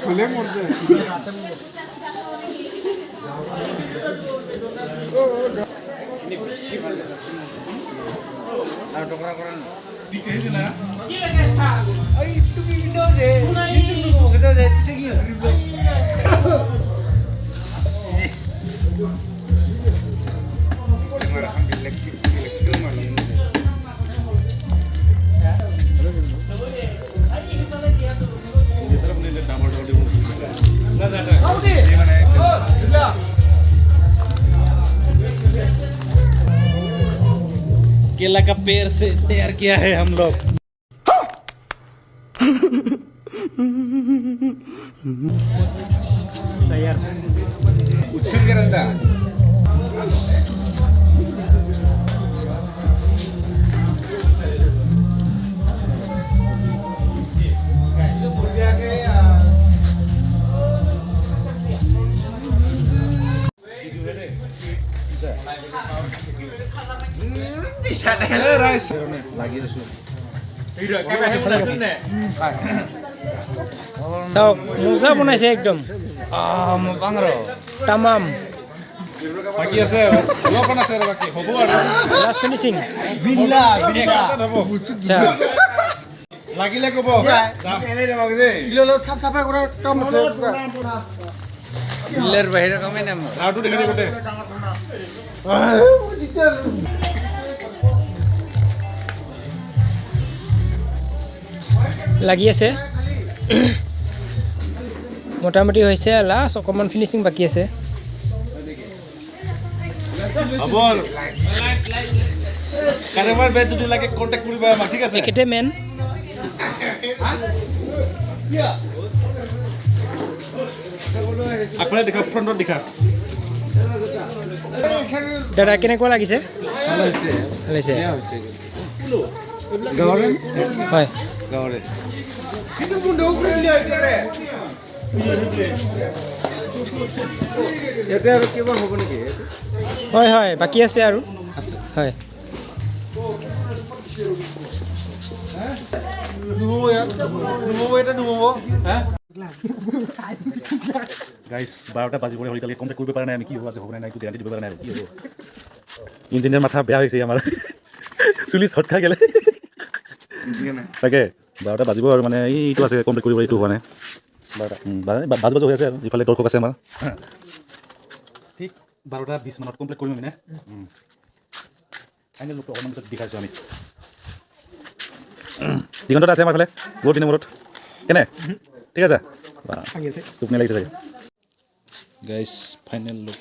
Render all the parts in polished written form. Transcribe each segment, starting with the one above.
খুলে মরছে আর টকরা করেন ঠিক আছে না এই তুমি ভিডিও দে তুমি মুখে দে দেখি केला का पेड़ से तैयार किया है हम लोग तैयार उच्छिंगरंदा রাইস লাগি দিছো सब मजा बनाइছে একদম বাংৰ তামাম বাকি আছে অলপমান আছে আৰু বাকি হ'ব আৰু লাস্ট ফিনিশিং বিল্লা বিল্লা আচ্ছা লাগিলে কব ইলো সাফ সাফাই কৰা কাম আছে বিল্লাৰ বাহিৰে কামে নাই মোৰ লাডু দেখি গোটে লাগি আছে মোটামুটি হৈছে লাষ্ট অকমান ফিনিশিং বাকি আছে আবল কাৰেবাৰ বেজ যদি লাগে কন্টাক্ট কৰিবা আমাক ঠিক আছে একেতে মেন আপুনি দেখা ফ্ৰণ্টত দেখা দাদা কেনেকুৱা লাগিছে ভাল হৈছে ভাল হৈছে বেয়া হৈছে গাঁৱৰে হয় গাঁৱৰে ইয়াতে আৰু কিবা হ'ব নেকি হয় হয় বাকি আছে আৰু হয় গাইজ 12টা বাজিবলে হল এতিয়ালৈকে কমপ্লিট কৰিব পৰা নাই আমি কি হ'ব আজি হ'ব নাই একো গেৰাণ্টি দিব পৰা নাই আৰু কি হ'ব ইঞ্জিনিয়াৰ মাথা বেয়া হৈছে আমাৰ চুলি চট খাই গ'লে তাকে 12টা বাজিব আৰু মানে এইটো আছে কমপ্লিট কৰিব এইটো হোৱা নাই 12টা বাজু হৈ আছে আৰু ইফালে দৰ্শক আছে আমাৰ ঠিক 12টা 20 মানত কমপ্লিট কৰিম আমি নে ফাইনেল লুকটো অকণমান পিছত দেখাইছোঁ আমি দিগন্তটা আছে আমাৰ ফালে বহুত দিনৰ মূৰত কেনে ঠিক আছে টোপনি লাগিছে চাগে গাইজ ফাইনেল লুক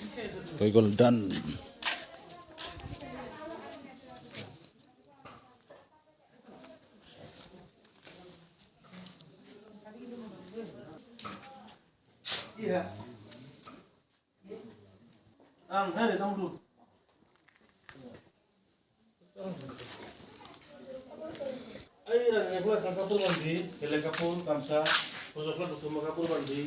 হৈ গ'ল ডান কাপোৰ বান্ধি বেলেগ কাপোৰ গামচা কাপোৰ বান্ধি